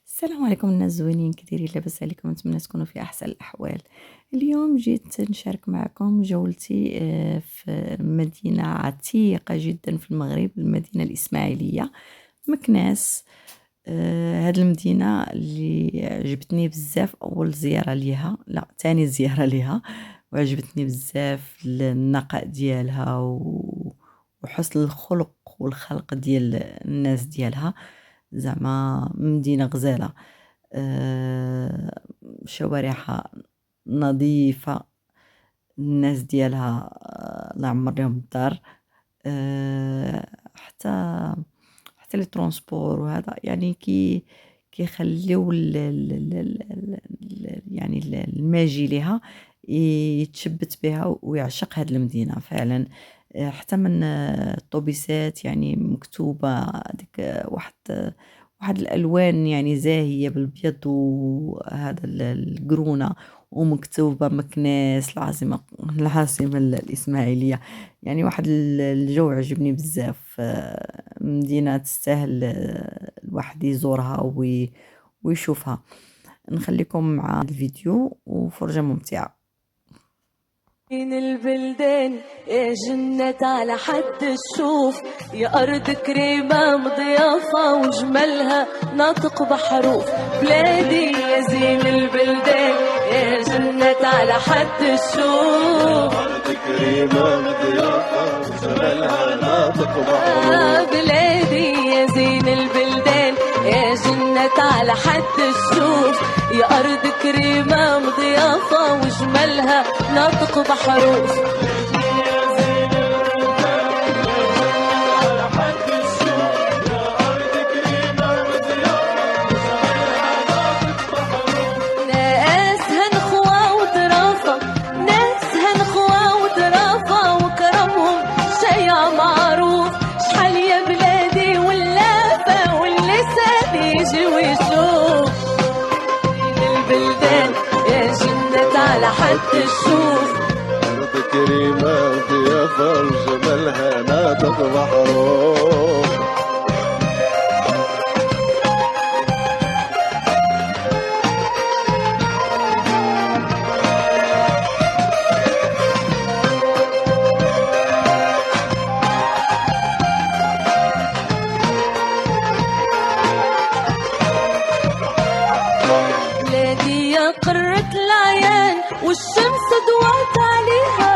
السلام عليكم الناس زوينين كديرين، لاباس عليكم؟ نتمنى تكونوا في احسن الاحوال. اليوم جيت نشارك معكم جولتي في مدينه عتيقه جدا في المغرب، المدينه الاسماعيليه مكناس. هاد المدينه اللي عجبتني بزاف، اول زياره ليها، لا تاني زياره ليها، وعجبتني بزاف النقاء ديالها وحسن الخلق والخلق ديال الناس ديالها. زعما مدينة غزالة، شوارعها نظيفة، الناس ديالها الله يعمر لهم الدار. حتى لي ترونسبور وهذا يعني كيخليو يعني الماجي ليها يتشبت بها ويعشق هاد المدينة فعلا. حتى من الطوبيسات يعني مكتوبة ديك واحد الالوان يعني زاهيه بالابيض وهذا القرونه، ومكتوبه مكناس العاصمه الاسماعيليه. يعني واحد الجو عجبني بزاف. مدينه تستاهل الواحد يزورها ويشوفها. نخليكم مع الفيديو وفرجه ممتعه. من البلدان يا جنة على حد الشوف، يا أرض كريمة مضيافة وجمالها ناطق بحروف. بلادي يا زين البلدان يا جنة على حد الشوف، أرض كريمة مضيافة وجمالها ناطق بحروف. بلادي يا زين البلدان يا جنة على حد الشوف، يا أرض كريمة مضيافة وجمالها ناطق بحروف. ناسها نخوة وظرافة، ناسها نخوة وظرافة وكرمهم شيع معروف. شحال يا بلادي واللافة واللسان يجي ويشوف. البلدان يا جنة على حد الشوف، أرض كريمة وضيافة وجمالها ناطق بحروف. بلادي يا قرة العيان والشمس ضوات عليها،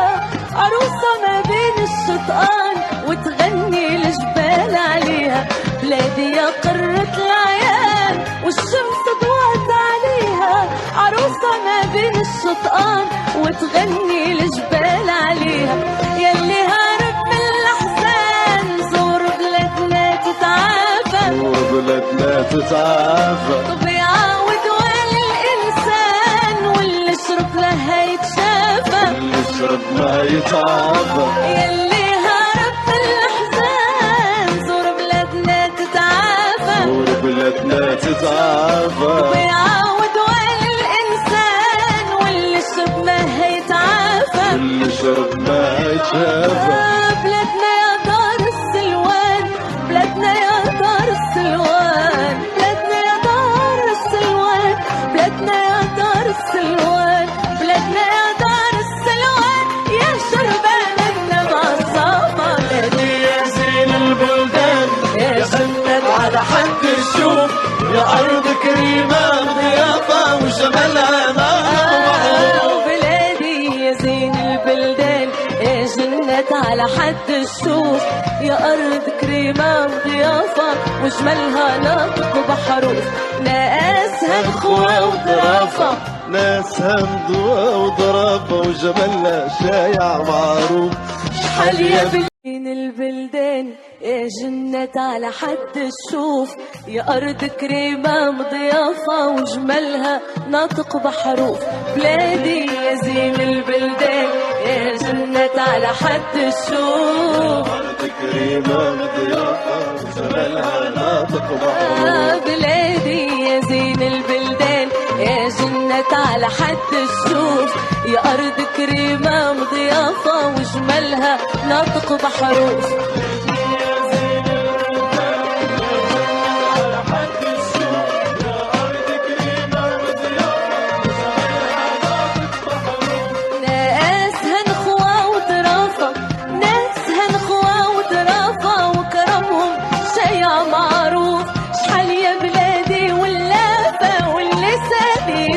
عروسة ما بين الشطآن وتغني الجبال عليها. بلادي يا قرة العيان والشمس ضوات عليها، عروسة ما بين الشطآن وتغني الجبال عليها. يلي هارب من الأحزان زور بلادنا تتعافى، زور بلادنا تتعافى. طبيعة ودوال الإنسان واللي شرب لها يتشافى، اللي يشرب ما يتعافى. يلي هارب من الأحزان زور بلادنا تتعافى، زور بلادنا تتعافى. طبيعة ودوال الإنسان واللي شرب ما يتعافى، اللي يشرب ما يتشافى. بلادنا يا دار السلوان، بلادنا يا دار السلوان، بلادنا يا دار السلوان، بلادنا يا دار السلوان، بلادنا يا دار السلوان، يا شربان النبع الصافى. بلادي يا زين البلدان يا جنة على حد الشوف، يا أرض كريمة مضيافة وجمالها ناطق بحروف. بلادي يا زين البلدان يا جنة على حد الشوف، يا أرض كريمة وضيافة وجمالها ناطق بحروف. ناسها نخوة وظرافة، ناسها مضوى وضرافة وجمالها شايع معروف. شحال يا بلدين البلدان يا جنة على حد الشوف، يا أرض كريمة مضيافة وجمالها ناطق بحروف. بلادي يا زين البلدان يا جنة على حد الشوف، أرض كريمة مضيافة وجمالها ناطق بحروف. بلادي يا زين البلدان يا جنة على حد الشوف، يا أرض كريمة مضيافة وجمالها ناطق بحروف. يا زين البلدان يا جنة على حد الشوف، يا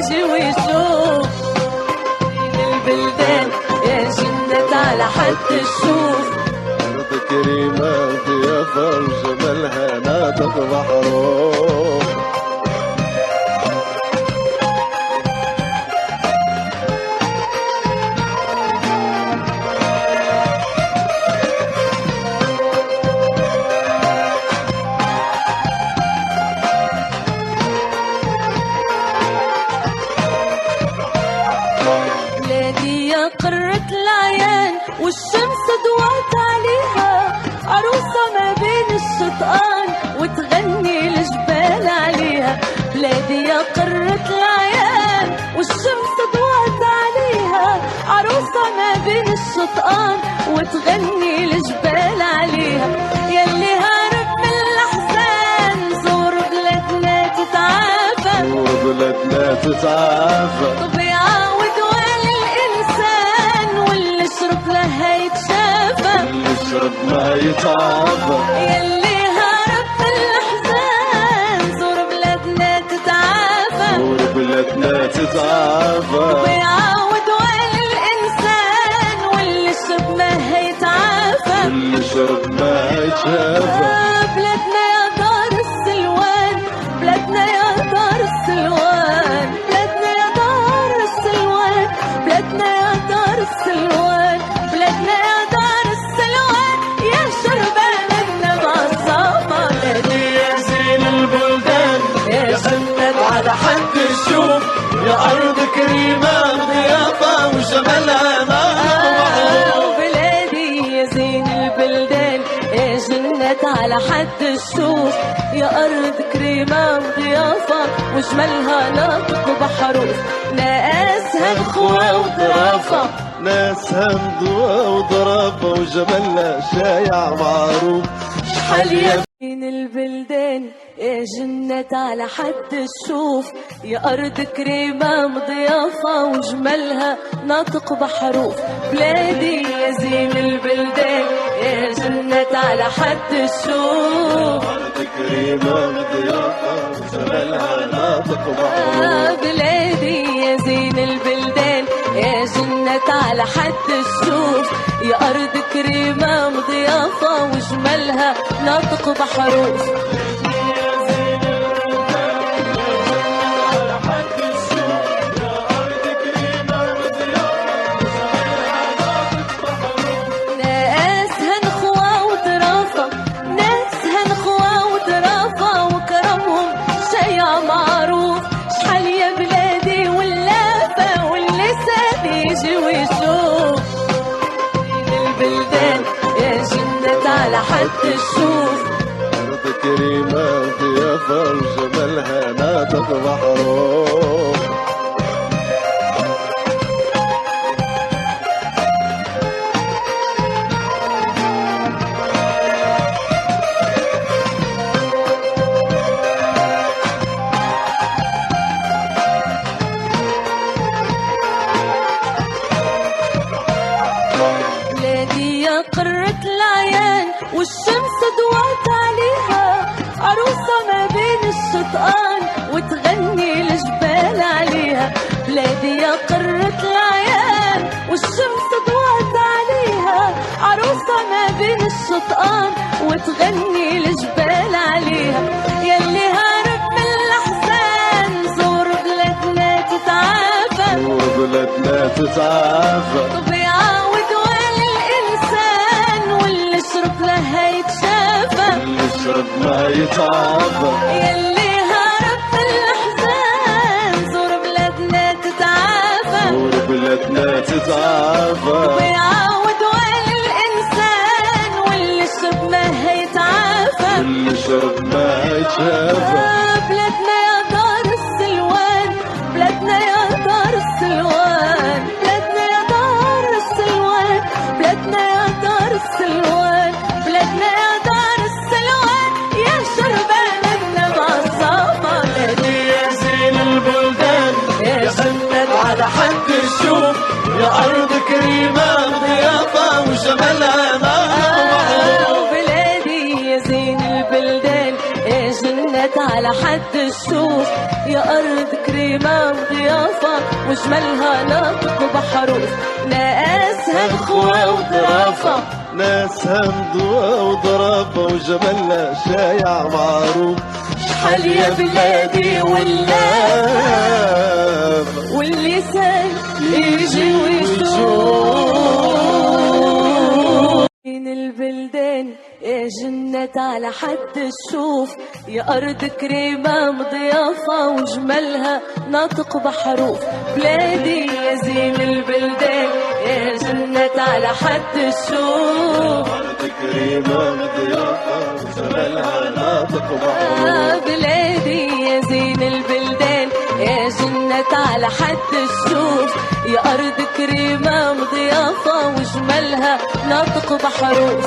يجي ويشوف البلدان يا جنة على حد الشوف. أرض كريمة ضيافة وجمالها ناطق بحروف. بلادي يا قرة العيان والشمس ضوات عليها، عروسة ما بين الشطآن وتغني الجبال عليها. بلادي يا قرة العيان والشمس ضوات عليها، عروسة ما بين الشطآن وتغني الجبال عليها. يلي هارب من الأحزان زور بلادنا تتعافى، زور بلادنا تتعافى. طبيعة ودوال الإنسان واللي شرب لها يتشافى، اللي يشرب ما يتعافى. يلي هارب من الأحزان زور بلادنا تتعافى، زور بلادنا تتعافى. طبيعة ودوال الإنسان واللي شرب ما يتعافى. اللي شرب ما يتشافى. بلادنا يا دار السلوان، بلادنا يا دار السلوان، بلادنا يا دار السلوان، بلادنا يا دار السلوان، بلادنا يا دار السلوان يا شربان النبع الصافى. بلادي يا زين البلدان يا جنة على حد الشوف، يا أرض كريمة ضيافة وجمالها ناطق بحروف. بلادي يا زين البلدان يا جنة على حد الشوف، يا أرض كريمة وضيافة وجمالها ناطق بحروف. ناسها الخوة وظرافة، ناسها مضوى وضرافة وجمالها شايع معروف. شحال يا بين البلدان يا جنة على حد الشوف، يا أرض كريمة مضيافة وجمالها ناطق بحروف. بلادي يا زين البلدان يا جنة على حد الشوف، أرض كريمة ضيافة وجمالها ناطق بحروف. بلادي يا زين البلدان يا جنة على حد الشوف، يا أرض كريمة مضيافة وجمالها ناطق بحروف. ناسها نخوة وظرافة، ناسها نخوة وظرافة وكرمهم شيع معروف. شحال يا بلادي واللافة واللسان يجي ويشوف البلدان يا جنة على حد الشوف. أرض كريمة ضيافة وجمالها ناطق بحروف. بلادي يا قرة العيان والشمس ضوات عليها، عروسة ما بين الشطآن وتغني الجبال عليها. بلادي يا قرة العيان والشمس ضوات عليها، عروسة ما بين الشطآن وتغني الجبال عليها. يلي هارب من الأحزان زور بلادنا تتعافى، زور بلادنا تتعافى. طبيعة ودوال الإنسان واللي شرب لها يتشافى، اللي يشرب ما يتعافى. يلي هارب من الأحزان زور بلادنا تتعافى، زور بلادنا تتعافى. طبيعة ودوال الإنسان واللي شرب ما يتعافى. اللي شرب ما يتشافى. بلادنا يا دار السلوان، بلادنا يا دار السلوان، بلادنا يا دار السلوان، بلادنا يا دار السلوان، بلادنا يا دار السلوان يا شربان النبع الصافى. بلادي يا زين البلدان يا جنة على حد الشوف، يا أرض كريمة ضيافة وجمالها ناطق بحروف. بلادي يا زين البلدان يا جنة على حد حد يشوف. يا أرض كريمة وضيافة وجمالها ناطق بحروف. ناسها الخوة وظرافة، ناسها مضوى وضرافة وجمالها شايع معروف. شحال يا بلادي واللام واللسان يجي ويشوف. بين البلدان يا جنة على حد الشوف. يا أرض كريمة مضيافة وجمالها ناطق بحروف. بلادي يا زين البلدان يا جنة على حد الشوف. أرض كريمة مضيافة وجمالها ناطق بحروف. بلادي يا زين البلدان يا جنة على حد الشوف. يا أرض كريمة مضيافة وجمالها ناطق بحروف.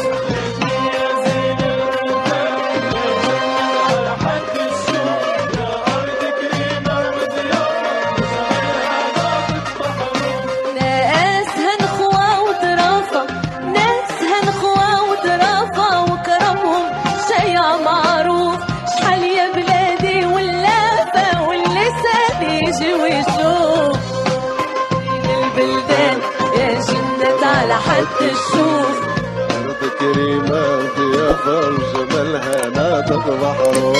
ناسها نخوة وظرافة، ناسها نخوة وظرافة وكرمهم شيء معروف. شحال يا بلادي واللافة واللسان يجي ويشوف. البلدان يا جنة على حد الشوف. أرض كريمة وضيافة وجمالها ناطق بحروف.